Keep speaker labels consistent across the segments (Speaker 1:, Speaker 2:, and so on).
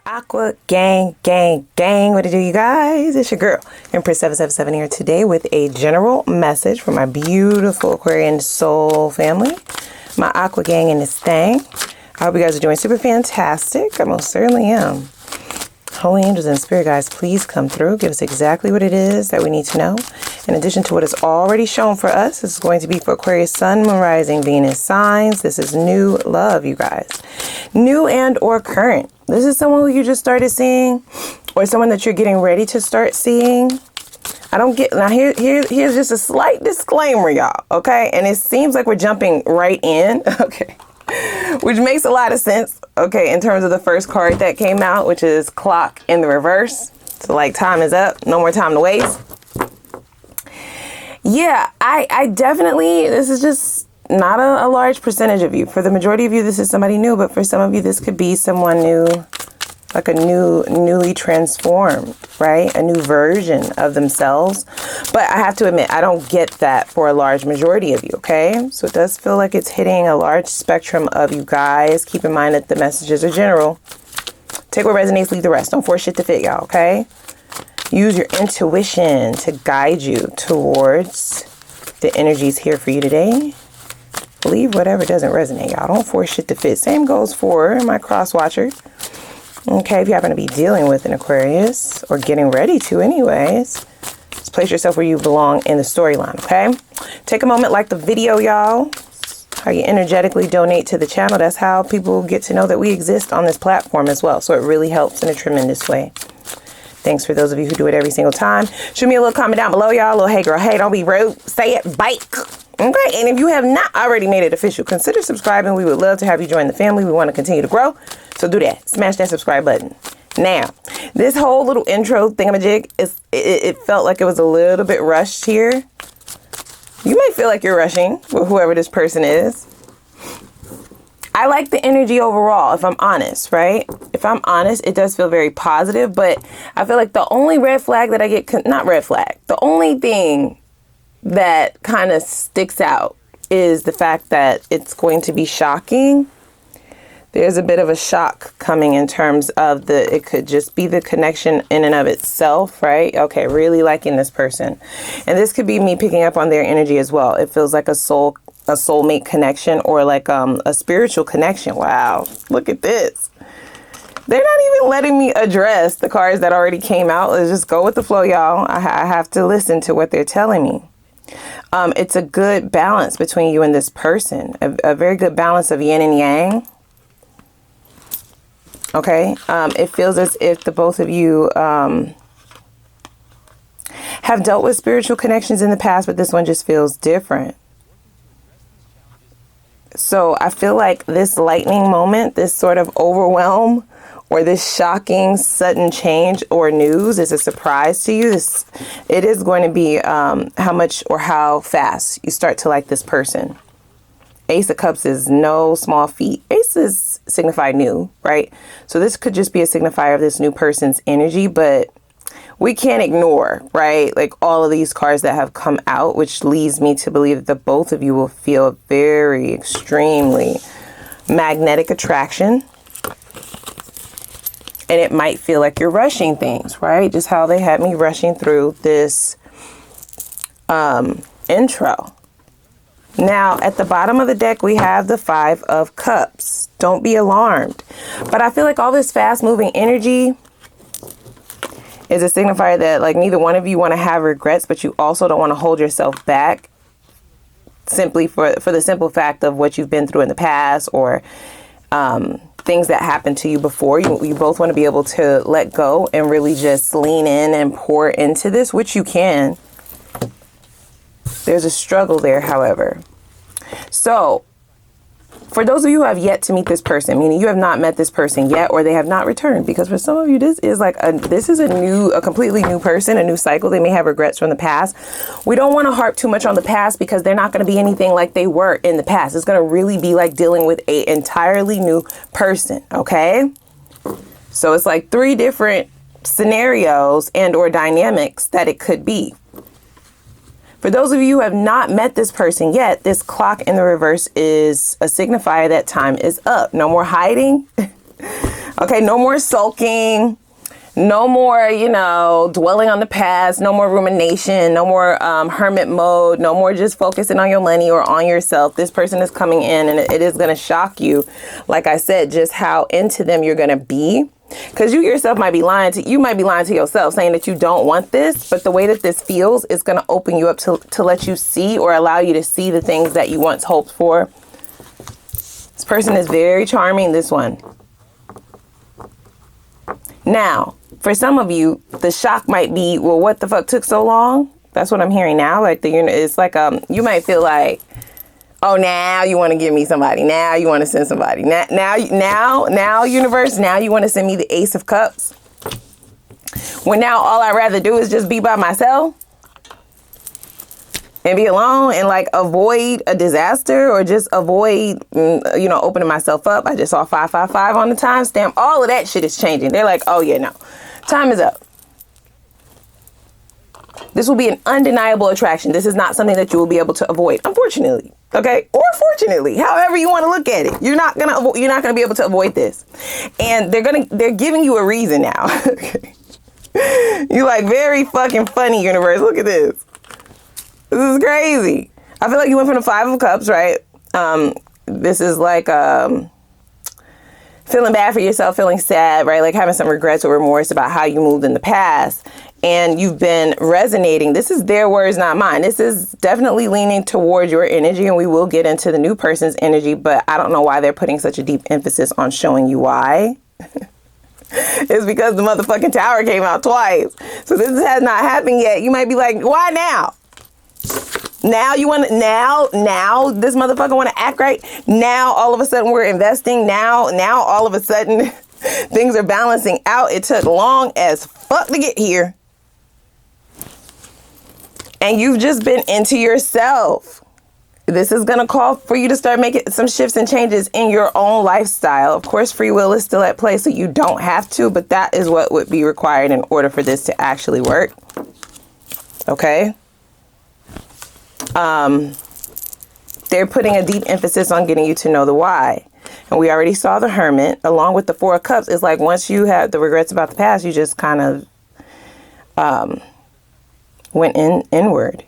Speaker 1: Aqua gang, gang, gang. What to do, you guys? It's your girl, Empress 777 here today with a general message for my beautiful Aquarian soul family, my Aqua gang in this thing. I hope you guys are doing super fantastic. I most certainly am. Holy angels and spirit guides, please come through. Give us exactly what it is that we need to know. In addition to what is already shown for us, this is going to be for Aquarius, Sun, Moon, Rising, Venus signs. This is new love, you guys. New and or current. This is someone who you just started seeing or someone that you're getting ready to start seeing. I don't get, now here's just a slight disclaimer, y'all, okay? And it seems like we're jumping right in, okay? Which makes a lot of sense, okay, in terms of the first card that came out, which is clock in the reverse. So like time is up, no more time to waste. Yeah, I definitely, this is just not a large percentage of you. For the majority of you, this is somebody new, but for some of you, this could be someone new, like a newly transformed, right? A new version of themselves. But I have to admit, I don't get that for a large majority of you, okay? So it does feel like it's hitting a large spectrum of you guys. Keep in mind that the messages are general. Take what resonates, leave the rest. Don't force shit to fit, y'all, okay? Use your intuition to guide you towards the energies here for you today. Leave whatever doesn't resonate, y'all. Don't force shit to fit. Same goes for my cross watchers. Okay, if you happen to be dealing with an Aquarius or getting ready to anyways, just place yourself where you belong in the storyline, okay? Take a moment, like the video, y'all. How you energetically donate to the channel. That's how people get to know that we exist on this platform as well. So it really helps in a tremendous way. Thanks for those of you who do it every single time. Shoot me a little comment down below, y'all. A little hey girl, hey, don't be rude. Say it, bike. Okay, and if you have not already made it official, consider subscribing. We would love to have you join the family. We want to continue to grow. So do that. Smash that subscribe button. Now, this whole little intro thingamajig, it felt like it was a little bit rushed here. You might feel like you're rushing with whoever this person is. I like the energy overall, if I'm honest, right? If I'm honest, it does feel very positive, but I feel like the only red flag that I get, not red flag, the only thing that kind of sticks out is the fact that it's going to be shocking. There's a bit of a shock coming in terms of it could just be the connection in and of itself, right? Okay, really liking this person. And this could be me picking up on their energy as well. It feels like a soulmate connection or like a spiritual connection. Wow, look at this. They're not even letting me address the cards that already came out. Let's just go with the flow, y'all. I have to listen to what they're telling me. It's a good balance between you and this person. A very good balance of yin and yang. Okay. It feels as if the both of you have dealt with spiritual connections in the past, but this one just feels different. So I feel like this lightning moment, this sort of overwhelm, or this shocking sudden change or news is a surprise to you. It is going to be how much or how fast you start to like this person. Ace of Cups is no small feat. Aces signify new, right? So this could just be a signifier of this new person's energy, but we can't ignore, right? Like all of these cards that have come out, which leads me to believe that the both of you will feel very extremely magnetic attraction. And it might feel like you're rushing things, right? Just how they had me rushing through this intro. Now, at the bottom of the deck, we have the Five of Cups. Don't be alarmed. But I feel like all this fast-moving energy is a signifier that, like, neither one of you want to have regrets, but you also don't want to hold yourself back simply for the simple fact of what you've been through in the past or things that happened to you before. You both want to be able to let go and really just lean in and pour into this, which you can. There's a struggle there, however. So for those of you who have yet to meet this person, meaning you have not met this person yet, or they have not returned, because for some of you, this is like a completely new person, a new cycle. They may have regrets from the past. We don't want to harp too much on the past because they're not going to be anything like they were in the past. It's going to really be like dealing with an entirely new person. Okay. So it's like 3 different scenarios and or dynamics that it could be. For those of you who have not met this person yet, this clock in the reverse is a signifier that time is up. No more hiding. Okay, no more sulking. No more, you know, dwelling on the past. No more rumination. No more hermit mode. No more just focusing on your money or on yourself. This person is coming in and it is going to shock you. Like I said, just how into them you're going to be. Because you yourself might be lying to yourself, saying that you don't want this. But the way that this feels is going to open you up to let you see or allow you to see the things that you once hoped for. This person is very charming, this one. Now, for some of you, the shock might be, well, what the fuck took so long? That's what I'm hearing now. Like, it's like, you might feel like, oh, now you want to give me somebody. Now you want to send somebody. Now, universe, now you want to send me the Ace of Cups. When now all I'd rather do is just be by myself and be alone and like avoid a disaster or just avoid, you know, opening myself up. I just saw 555 on the timestamp. All of that shit is changing. They're like, oh yeah, no, time is up. This will be an undeniable attraction. This is not something that you will be able to avoid, unfortunately. Okay, or fortunately, however you want to look at it. You're not gonna be able to avoid this, and they're giving you a reason now. You're like, very fucking funny, universe. Look at this. This is crazy. I feel like you went from the 5 of Cups, right? This is like feeling bad for yourself, feeling sad, right? Like having some regrets or remorse about how you moved in the past. And you've been resonating. This is their words, not mine. This is definitely leaning towards your energy. And we will get into the new person's energy. But I don't know why they're putting such a deep emphasis on showing you why. It's because the motherfucking tower came out twice. So this has not happened yet. You might be like, why now? Now you want to, now this motherfucker want to act right. Now all of a sudden we're investing. Now all of a sudden things are balancing out. It took long as fuck to get here. And you've just been into yourself. This is going to call for you to start making some shifts and changes in your own lifestyle. Of course, free will is still at play, so you don't have to, but that is what would be required in order for this to actually work. Okay? They're putting a deep emphasis on getting you to know the why. And we already saw the Hermit along with the 4 of Cups. It's like once you have the regrets about the past, you just kind of went inward,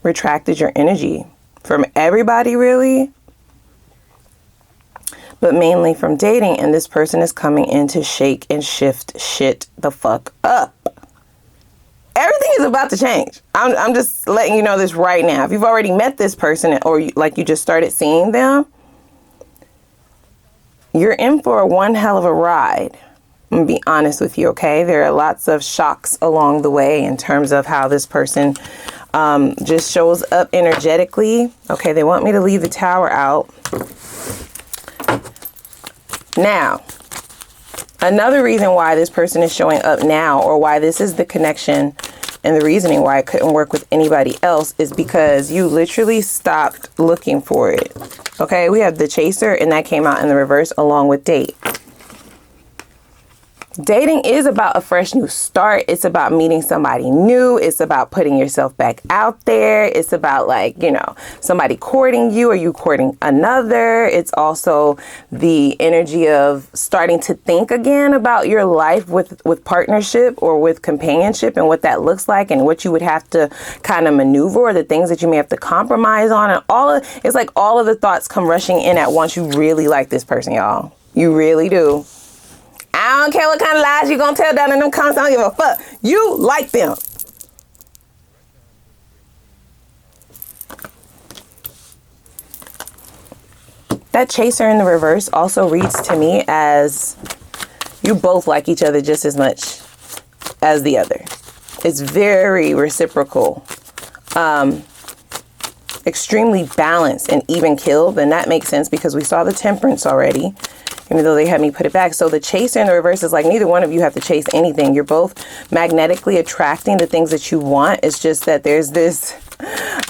Speaker 1: retracted your energy from everybody, really, but mainly from dating. And this person is coming in to shake and shift shit the fuck up. Everything is about to change. I'm just letting you know this right now. If you've already met this person or you just started seeing them, you're in for one hell of a ride. I'm going to be honest with you, okay? There are lots of shocks along the way in terms of how this person just shows up energetically. Okay, they want me to leave the tower out. Now, another reason why this person is showing up now, or why this is the connection and the reasoning why it couldn't work with anybody else, is because you literally stopped looking for it. Okay, we have the Chaser, and that came out in the reverse along with Date. Dating is about a fresh new start. It's about meeting somebody new. It's about putting yourself back out there. It's about, like, you know, somebody courting you or you courting another. It's also the energy of starting to think again about your life with partnership or with companionship and what that looks like and what you would have to kind of maneuver, or the things that you may have to compromise on. And it's like all of the thoughts come rushing in at once. You really like this person, y'all. You really do. I don't care what kind of lies you're going to tell down in them comments. I don't give a fuck. You like them. That Chaser in the reverse also reads to me as you both like each other just as much as the other. It's very reciprocal. Extremely balanced and even killed. And that makes sense because we saw the Temperance already, even though they had me put it back. So the Chaser in the reverse is like neither one of you have to chase anything. You're both magnetically attracting the things that you want. It's just that there's this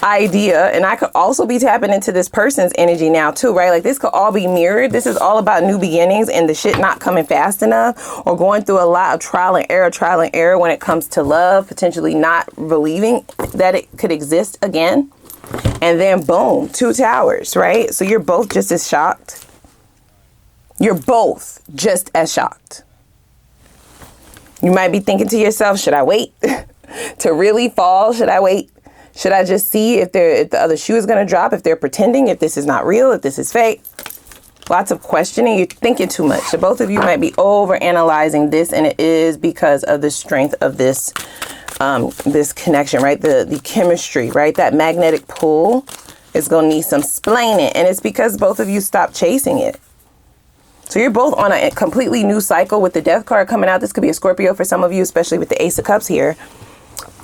Speaker 1: idea, and I could also be tapping into this person's energy now too, right? Like this could all be mirrored. This is all about new beginnings and the shit not coming fast enough, or going through a lot of trial and error when it comes to love, potentially not believing that it could exist again. And then boom, 2 towers, right? So you're both just as shocked. You're both just as shocked. You might be thinking to yourself, should I wait to really fall? Should I wait? Should I just see if the other shoe is going to drop, if they're pretending, if this is not real, if this is fake? Lots of questioning. You're thinking too much. So both of you might be over analyzing this, and it is because of the strength of this this connection, right? The chemistry, right? That magnetic pull is going to need some splaining, and it's because both of you stopped chasing it. So you're both on a completely new cycle with the Death card coming out. This could be a Scorpio for some of you, especially with the Ace of Cups here.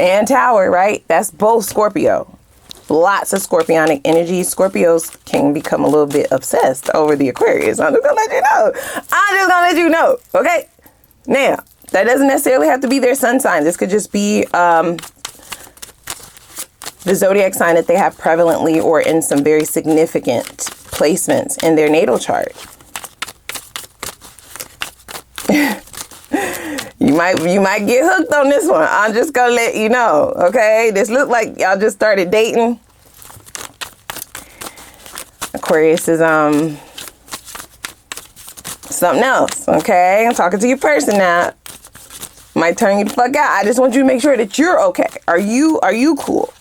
Speaker 1: And Tower, right? That's both Scorpio. Lots of scorpionic energy. Scorpios can become a little bit obsessed over the Aquarius. I'm just gonna let you know. I'm just gonna let you know. Okay? Now, that doesn't necessarily have to be their sun sign. This could just be the zodiac sign that they have prevalently or in some very significant placements in their natal chart. You might get hooked on this one. I'm just gonna let you know, okay? This look like y'all just started dating. Aquarius is something else, okay? I'm talking to your person now. Might turn you the fuck out. I just want you to make sure that you're okay. Are you cool?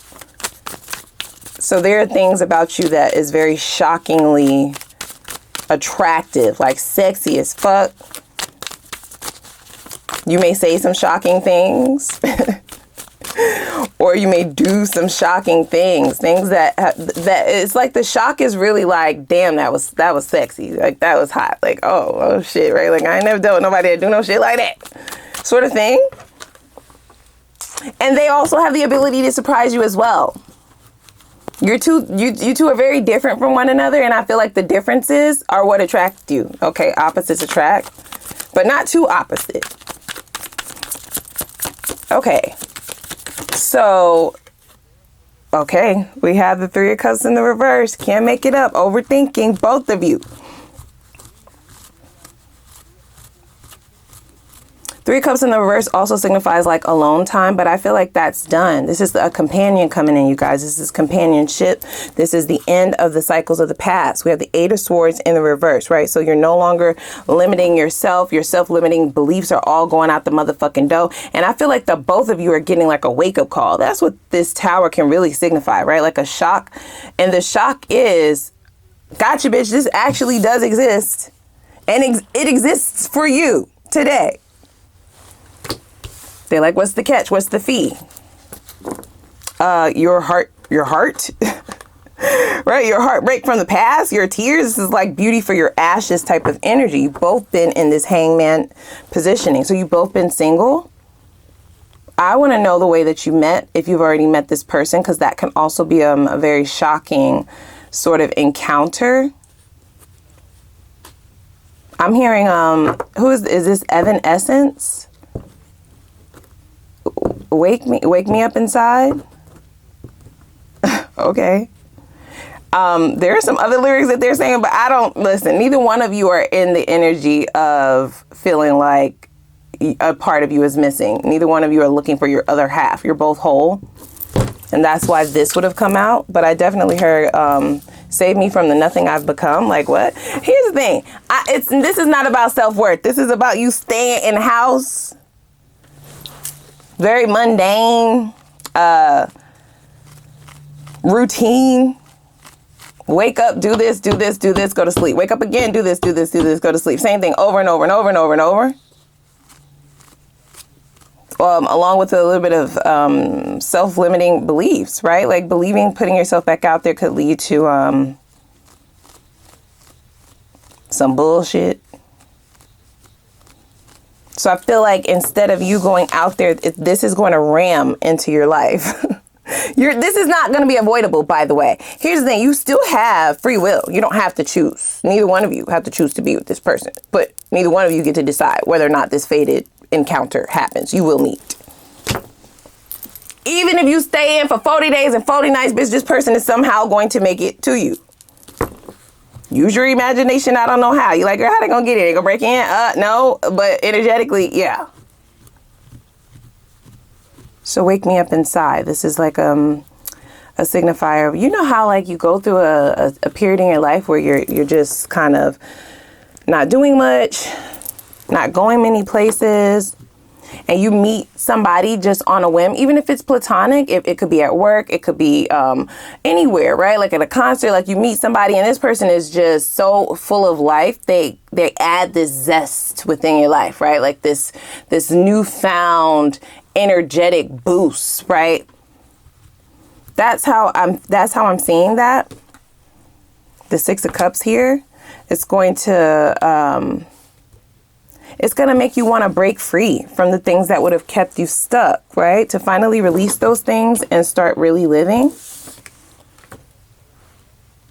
Speaker 1: So there are things about you that is very shockingly attractive, like sexy as fuck. You may say some shocking things, or you may do some shocking things. Things that it's like the shock is really like, damn, that was sexy. Like that was hot. Like oh shit, right? Like I ain't never dealt with nobody that do no shit like that, sort of thing. And they also have the ability to surprise you as well. You two are very different from one another, and I feel like the differences are what attract you. Okay, opposites attract, but not too opposite. Okay, so, okay, we have the Three of Cups in the reverse. Can't make it up. Overthinking, both of you. Three of Cups in the reverse also signifies like alone time, but I feel like that's done. This is a companion coming in, you guys. This is companionship. This is the end of the cycles of the past. We have the Eight of Swords in the reverse, right? So you're no longer limiting yourself. Your self-limiting beliefs are all going out the motherfucking door. And I feel like the both of you are getting like a wake-up call. That's what this Tower can really signify, right? Like a shock. And the shock is, gotcha, bitch, this actually does exist. And it exists for you today. They're like, what's the catch? What's the fee? Your heart, right? Your heartbreak from the past, your tears. This is like beauty for your ashes type of energy. You've both been in this hangman positioning. So you've both been single. I want to know the way that you met, if you've already met this person, because that can also be a very shocking sort of encounter. I'm hearing, who is this Evanescence? Wake me up inside. Okay. There are some other lyrics that they're saying, but I don't listen. Neither one of you are in the energy of feeling like a part of you is missing. Neither one of you are looking for your other half. You're both whole. And that's why this would have come out. But I definitely heard, save me from the nothing I've become. Like what? Here's the thing. This is not about self-worth. This is about you staying in house. Very mundane, routine. Wake up, do this, go to sleep. Wake up again, do this, go to sleep. Same thing over and over and over and over and over. Along with a little bit of self-limiting beliefs, right? Like putting yourself back out there could lead to some bullshit. So I feel like instead of you going out there, this is going to ram into your life. This is not going to be avoidable, by the way. Here's the thing. You still have free will. You don't have to choose. Neither one of you have to choose to be with this person. But neither one of you get to decide whether or not this fated encounter happens. You will meet. Even if you stay in for 40 days and 40 nights, bitch, this person is somehow going to make it to you. Use your imagination. I don't know how. You're like, girl, how they gonna get it? They gonna break in? No, but energetically, yeah. So wake me up inside. This is like a signifier. You know how like you go through a period in your life where you're just kind of not doing much, not going many places, and you meet somebody just on a whim, even if it's platonic, it could be at work, it could be anywhere, right? Like at a concert, like you meet somebody and this person is just so full of life. They add this zest within your life, right? Like this newfound energetic boost, right? That's how I'm seeing that. The Six of Cups here, it's going to make you want to break free from the things that would have kept you stuck, right? To finally release those things and start really living.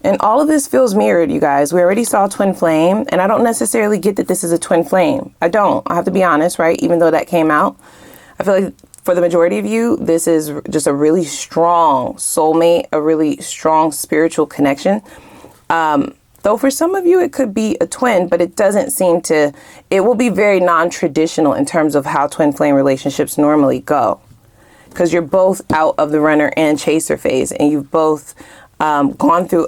Speaker 1: And all of this feels mirrored, you guys. We already saw twin flame, and I don't necessarily get that this is a twin flame. I have to be honest, right? Even though that came out, I feel like for the majority of you, this is just a really strong soulmate, a really strong spiritual connection. Though for some of you, it could be a twin, but it doesn't seem to, it will be very non-traditional in terms of how twin flame relationships normally go. Because you're both out of the runner and chaser phase, and you've both gone through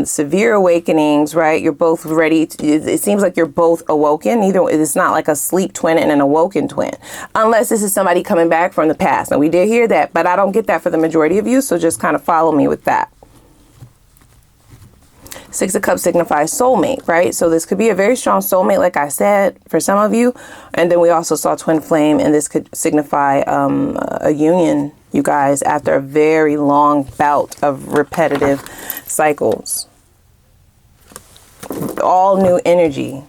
Speaker 1: severe awakenings, right? You're both ready. It seems like you're both awoken. It's not like a sleep twin and an awoken twin, unless this is somebody coming back from the past. Now, we did hear that, but I don't get that for the majority of you, so just kind of follow me with that. Six of Cups signifies soulmate, right? So this could be a very strong soulmate, like I said, for some of you. And then we also saw twin flame, and this could signify a union, you guys, after a very long bout of repetitive cycles. All new energy.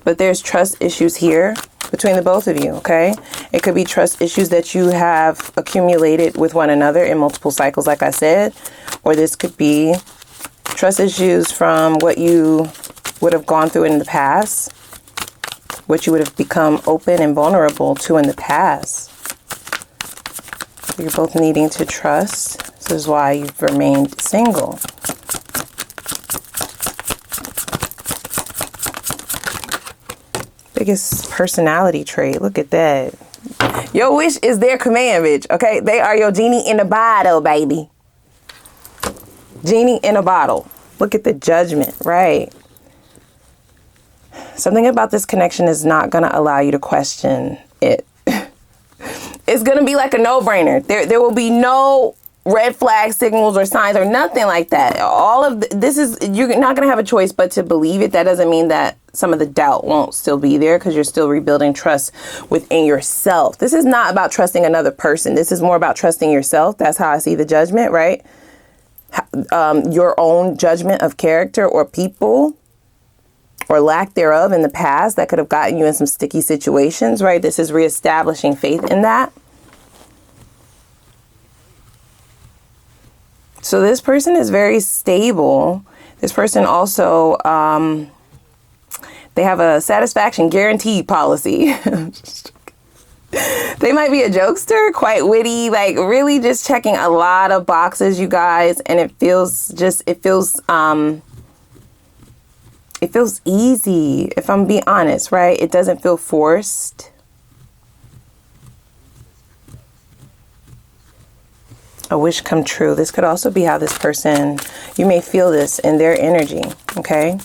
Speaker 1: But there's trust issues here between the both of you, okay? It could be trust issues that you have accumulated with one another in multiple cycles, like I said. Or this could be trust issues from what you would have gone through in the past, what you would have become open and vulnerable to in the past. You're both needing to trust. This is why you've remained single. Biggest personality trait. Look at that. Your wish is their command, bitch. Okay? They are your genie in a bottle, baby. Genie in a bottle. Look at the Judgment, right? Something about this connection is not going to allow you to question it. It's going to be like a no-brainer. There will be no red flag signals or signs or nothing like that. All of this is, you're not going to have a choice but to believe it. That doesn't mean that some of the doubt won't still be there, because you're still rebuilding trust within yourself. This is not about trusting another person. This is more about trusting yourself. That's how I see the Judgment, right? Your own judgment of character or people, or lack thereof in the past that could have gotten you in some sticky situations, right? This is reestablishing faith in that. So this person is very stable. This person also, they have a satisfaction guaranteed policy. They might be a jokester, quite witty, like really just checking a lot of boxes, you guys. And it feels easy, if I'm being honest, right? It doesn't feel forced. A wish come true. This could also be how this person, you may feel this in their energy, okay?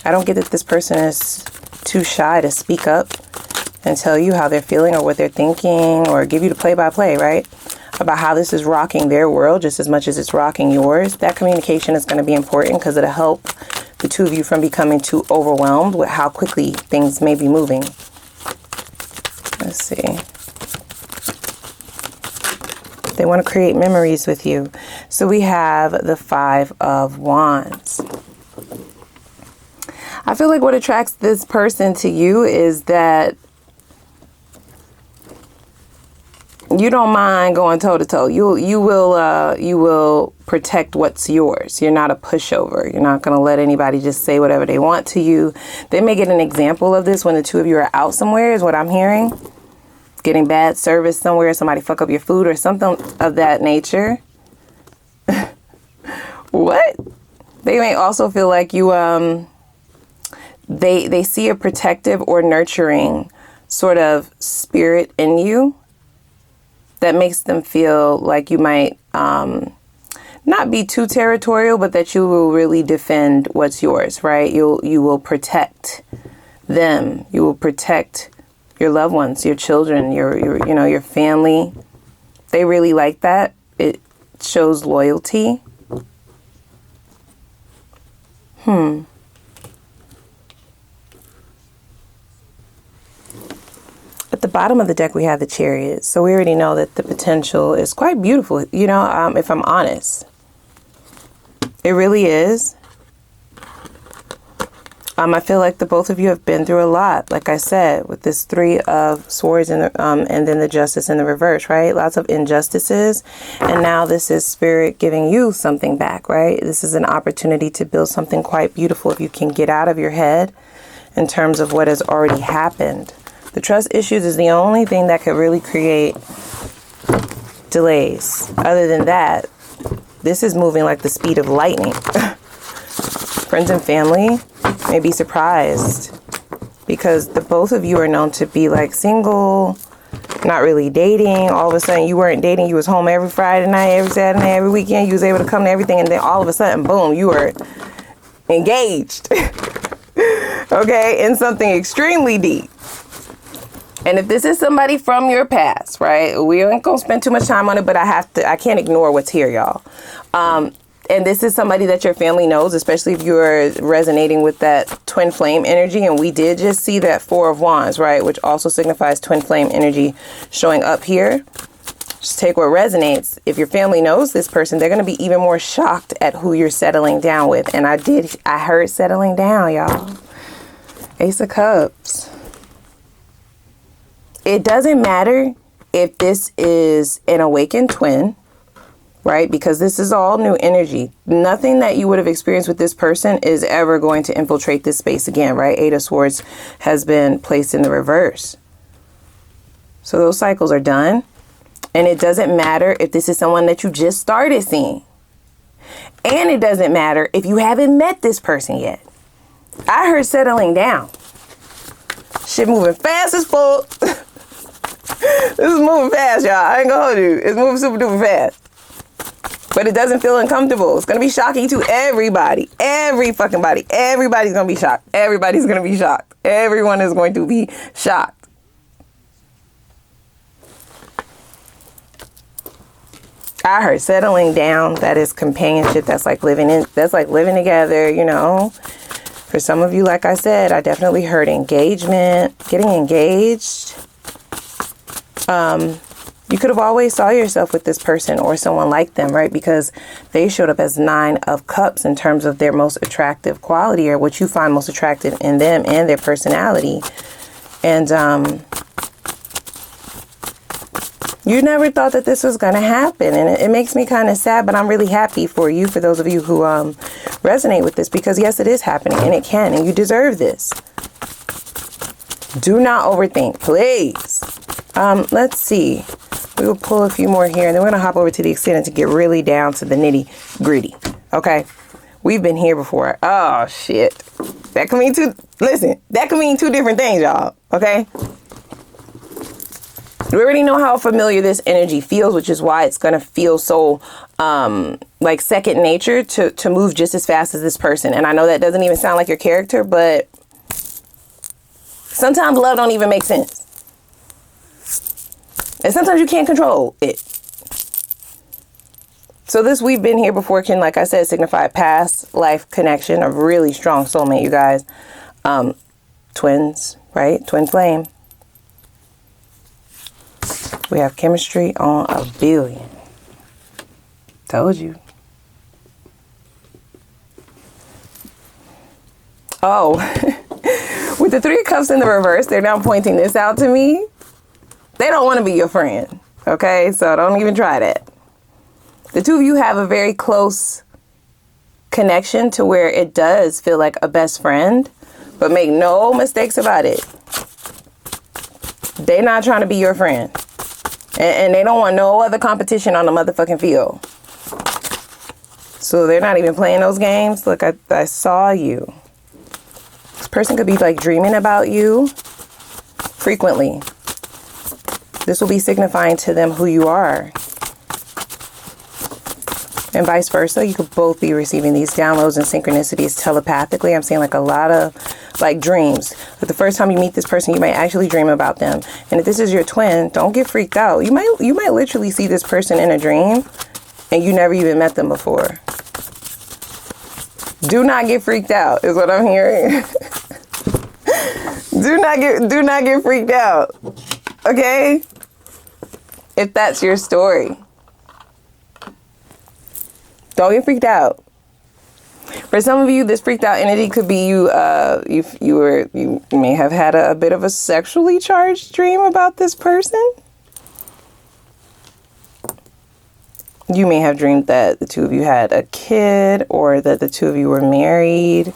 Speaker 1: I don't get that this person is too shy to speak up and tell you how they're feeling or what they're thinking, or give you the play-by-play, right? About how this is rocking their world just as much as it's rocking yours. That communication is going to be important, because it'll help the two of you from becoming too overwhelmed with how quickly things may be moving. Let's see. They want to create memories with you. So we have the Five of Wands. I feel like what attracts this person to you is that you don't mind going toe to toe. You will protect what's yours. You're not a pushover. You're not going to let anybody just say whatever they want to you. They may get an example of this when the two of you are out somewhere, is what I'm hearing. Getting bad service somewhere, somebody fuck up your food or something of that nature. What? They may also feel like you, they see a protective or nurturing sort of spirit in you that makes them feel like you might not be too territorial, but that you will really defend what's yours, right? You will protect them. You will protect your loved ones, your children, your family. They really like that. It shows loyalty. At the bottom of the deck, we have the Chariot. So we already know that the potential is quite beautiful, if I'm honest. It really is. I feel like the both of you have been through a lot, like I said, with this Three of Swords and then the Justice in the reverse, right? Lots of injustices. And now this is Spirit giving you something back, right? This is an opportunity to build something quite beautiful if you can get out of your head in terms of what has already happened. The trust issues is the only thing that could really create delays. Other than that, this is moving like the speed of lightning. Friends and family may be surprised because the both of you are known to be like single, not really dating. All of a sudden you weren't dating. You was home every Friday night, every Saturday night, every weekend. You was able to come to everything. And then all of a sudden, boom, you were engaged. Okay, in something extremely deep. And if this is somebody from your past, right, we ain't gonna spend too much time on it, but I can't ignore what's here, y'all. And this is somebody that your family knows, especially if you're resonating with that twin flame energy. And we did just see that Four of Wands, right, which also signifies twin flame energy showing up here. Just take what resonates. If your family knows this person, they're going to be even more shocked at who you're settling down with. And I heard settling down, y'all. Ace of Cups. It doesn't matter if this is an awakened twin, right? Because this is all new energy. Nothing that you would have experienced with this person is ever going to infiltrate this space again, right? Eight of Swords has been placed in the reverse. So those cycles are done. And it doesn't matter if this is someone that you just started seeing. And it doesn't matter if you haven't met this person yet. I heard settling down. Shit moving fast as fuck. This is moving fast, y'all. I ain't gonna hold you. It's moving super duper fast. But it doesn't feel uncomfortable. It's gonna be shocking to everybody. Every fucking body. Everybody's gonna be shocked. Everybody's gonna be shocked. Everyone is going to be shocked. I heard settling down. That is companionship. That's like living together, you know. For some of you, like I said, I definitely heard engagement, getting engaged. You could have always saw yourself with this person or someone like them, right? Because they showed up as Nine of Cups in terms of their most attractive quality, or what you find most attractive in them and their personality. And you never thought that this was going to happen. And it makes me kind of sad, but I'm really happy for you, for those of you who resonate with this, because yes, it is happening and it can, and you deserve this. Do not overthink, please. Let's see. We will pull a few more here, and then we're going to hop over to the Ascendant to get really down to the nitty gritty. Okay. We've been here before. Oh, shit. That can mean that can mean two different things, y'all. Okay. We already know how familiar this energy feels, which is why it's going to feel so like second nature to move just as fast as this person. And I know that doesn't even sound like your character, but sometimes love don't even make sense. And sometimes you can't control it. So this We've Been Here Before can, like I said, signify a past life connection, a really strong soulmate, you guys. Twins, right? Twin flame. We have chemistry on a billion. Told you. Oh, with the Three of Cups in the reverse, they're now pointing this out to me. They don't want to be your friend. Okay, so don't even try that. The two of you have a very close connection to where it does feel like a best friend, but make no mistakes about it. They're not trying to be your friend. And they don't want no other competition on the motherfucking field. So they're not even playing those games. Look, I saw you. This person could be like dreaming about you frequently. This will be signifying to them who you are. And vice versa. You could both be receiving these downloads and synchronicities telepathically. I'm seeing like a lot of like dreams. But the first time you meet this person, you might actually dream about them. And if this is your twin, don't get freaked out. You might literally see this person in a dream and you never even met them before. Do not get freaked out is what I'm hearing. Do not get freaked out. Okay? If that's your story. Don't get freaked out. For some of you, this freaked out entity could be you may have had a bit of a sexually charged dream about this person. You may have dreamed that the two of you had a kid or that the two of you were married.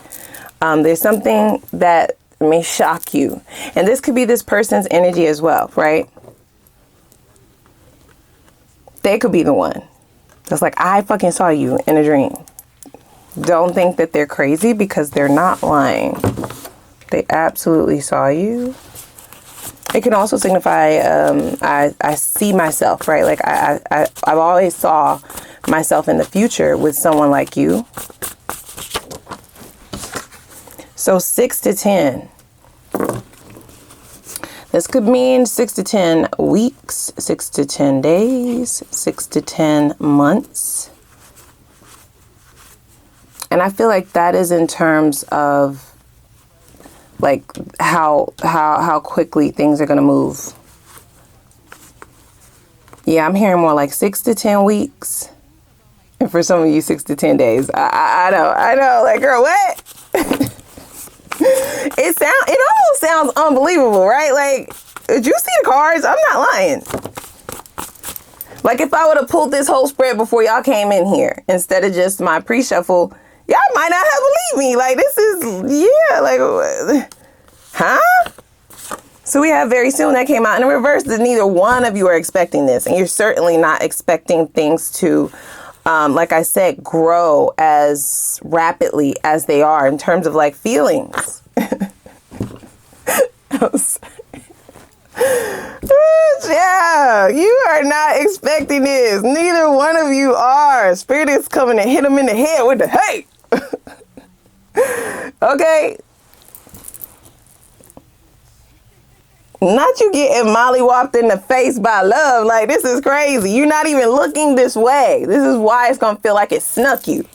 Speaker 1: There's something that may shock you. And this could be this person's energy as well, right? They could be the one. It's like, I fucking saw you in a dream. Don't think that they're crazy because they're not lying. They absolutely saw you. It can also signify, I see myself, right? Like I've always saw myself in the future with someone like you. So 6 to 10. This could mean 6 to 10 weeks, 6 to 10 days, 6 to 10 months. And I feel like that is in terms of like how quickly things are going to move. Yeah, I'm hearing more like 6 to 10 weeks. And for some of you, 6 to 10 days. I know. Like, girl, what? It almost sounds unbelievable, right? Like, did you see the cards? I'm not lying. Like, if I would have pulled this whole spread before y'all came in here instead of just my pre-shuffle, y'all might not have believed me. Like, this is, yeah, like, huh? So we have very soon that came out in reverse that neither one of you are expecting this. And you're certainly not expecting things to, like I said, grow as rapidly as they are in terms of like feelings. Yeah, you are not expecting this. Neither one of you are. Spirit is coming to hit them in the head with the hey. Okay. Not you getting mollywopped in the face by love. Like, this is crazy. You're not even looking this way. This is why it's going to feel like it snuck you.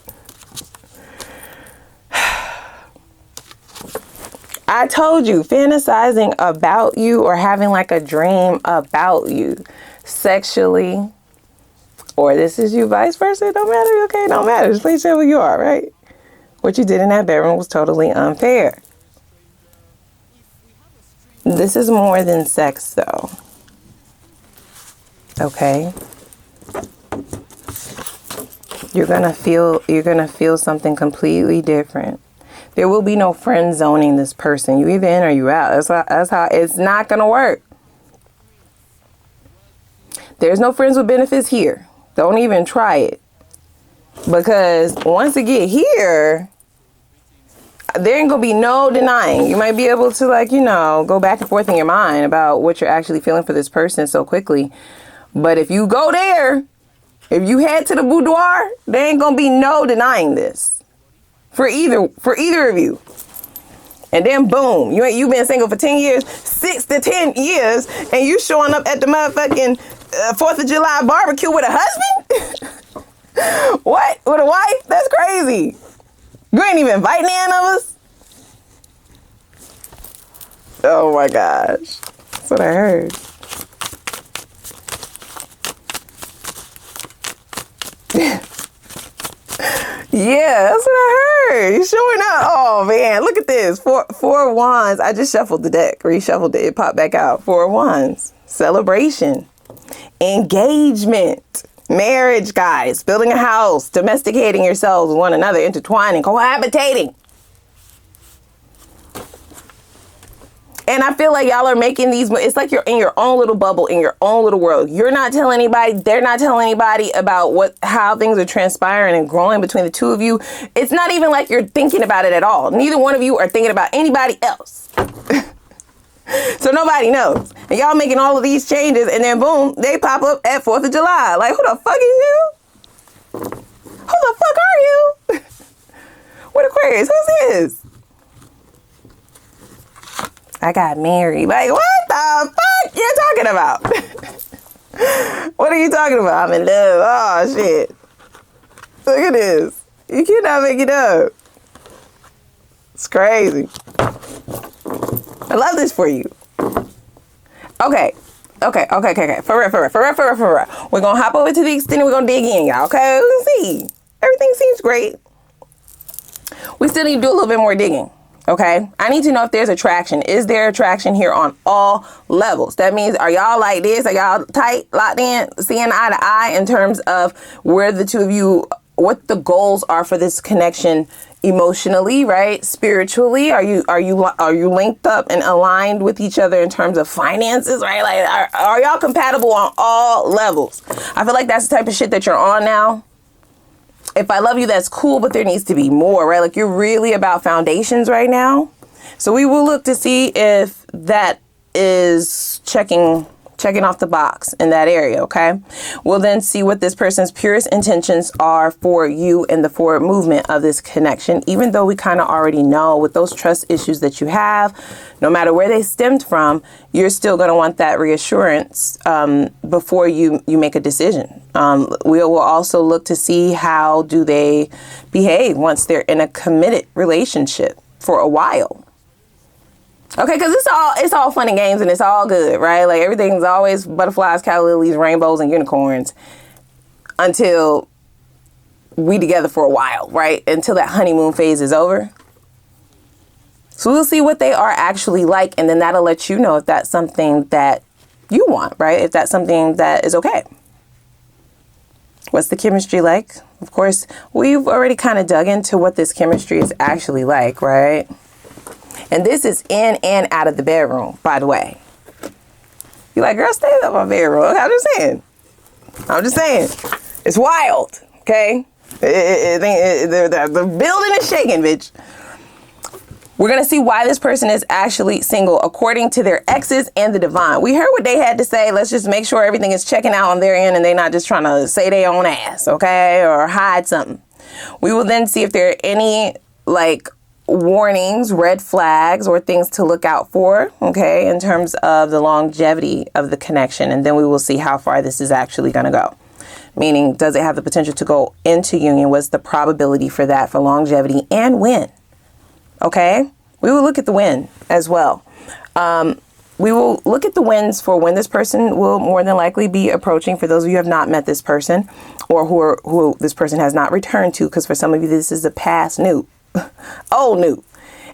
Speaker 1: I told you, fantasizing about you or having like a dream about you sexually, or this is you vice versa, it don't matter, okay? It don't matter. Just please tell who you are, right? What you did in that bedroom was totally unfair. This is more than sex, though. Okay? You're gonna feel something completely different. There will be no friend zoning this person. You either in or you out. That's how it's not gonna work. There's no friends with benefits here. Don't even try it. Because once it get here, there ain't gonna be no denying. You might be able to, like, you know, go back and forth in your mind about what you're actually feeling for this person so quickly. But if you go there, if you head to the boudoir, there ain't gonna be no denying this. For either of you. And then boom, you've been single for 10 years, 6 to 10 years, and you showing up at the motherfucking 4th of July barbecue with a husband? What? With a wife? That's crazy. You ain't even inviting any of us? Oh my gosh. That's what I heard. Yeah, that's what I heard. You're showing up. Oh man, look at this. Four of Wands. I just shuffled the deck, reshuffled it. It popped back out. 4 of Wands. Celebration. Engagement. Marriage, guys. Building a house. Domesticating yourselves with one another. Intertwining. Cohabitating. And I feel like y'all are making these, it's like you're in your own little bubble, in your own little world. You're not telling anybody, they're not telling anybody about how things are transpiring and growing between the two of you. It's not even like you're thinking about it at all. Neither one of you are thinking about anybody else. So nobody knows. And y'all making all of these changes and then boom, they pop up at 4th of July. Like, who the fuck is you? Aquarius, who's this? I got married. Like, what the fuck you talking about? What are you talking about? I'm in love. Oh, shit. Look at this. You cannot make it up. It's crazy. I love this for you. Okay. For real. We're going to hop over to the extended. We're going to dig in, y'all. Okay? We'll see. Everything seems great. We still need to do a little bit more digging. Okay? I need to know if there's attraction. Is there attraction here on all levels? That means, are y'all like this? Are y'all tight, locked in, seeing eye to eye in terms of where the two of you, what the goals are for this connection emotionally, right? Spiritually, are you linked up and aligned with each other in terms of finances, right? Like, are y'all compatible on all levels? I feel like that's the type of shit that you're on now. If I love you, that's cool, but there needs to be more, right? Like, you're really about foundations right now. So we will look to see if that is checking off the box in that area, okay? We'll then see what this person's purest intentions are for you in the forward movement of this connection, even though we kind of already know with those trust issues that you have, no matter where they stemmed from, you're still going to want that reassurance before you make a decision. We will also look to see how do they behave once they're in a committed relationship for a while. Okay, because it's all fun and games and it's all good, right? Like, everything's always butterflies, calla lilies, rainbows, and unicorns until we together for a while, right? Until that honeymoon phase is over. So we'll see what they are actually like, and then that'll let you know if that's something that you want, right? If that's something that is okay. What's the chemistry like? Of course, we've already kind of dug into what this chemistry is actually like, right? And this is in and out of the bedroom, by the way. You're like, girl, stay out of my bedroom. I'm just saying. It's wild, okay? The building is shaking, bitch. We're going to see why this person is actually single according to their exes and the divine. We heard what they had to say. Let's just make sure everything is checking out on their end and they're not just trying to say their own ass, okay? Or hide something. We will then see if there are any, like, warnings, red flags, or things to look out for, okay, in terms of the longevity of the connection. And then we will see how far this is actually going to go. Meaning, does it have the potential to go into union? What's the probability for that, for longevity, and when? Okay, we will look at the when as well. We will look at the wins for when this person will more than likely be approaching, for those of you who have not met this person or who this person has not returned to, because for some of you, this is a past new. Old new.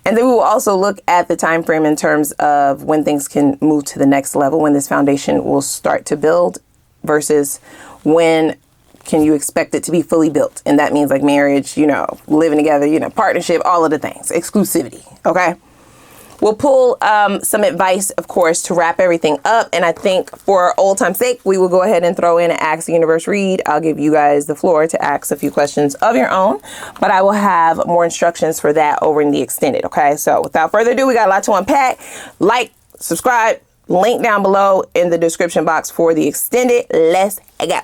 Speaker 1: And then we will also look at the time frame in terms of when things can move to the next level, when this foundation will start to build versus when can you expect it to be fully built. And that means like marriage, living together, partnership, all of the things, exclusivity. Okay. We'll pull some advice, of course, to wrap everything up. And I think for old time's sake, we will go ahead and throw in an Ask the Universe read. I'll give you guys the floor to ask a few questions of your own, but I will have more instructions for that over in the extended. Okay, so without further ado, we got a lot to unpack. Like, subscribe, link down below in the description box for the extended. Let's go.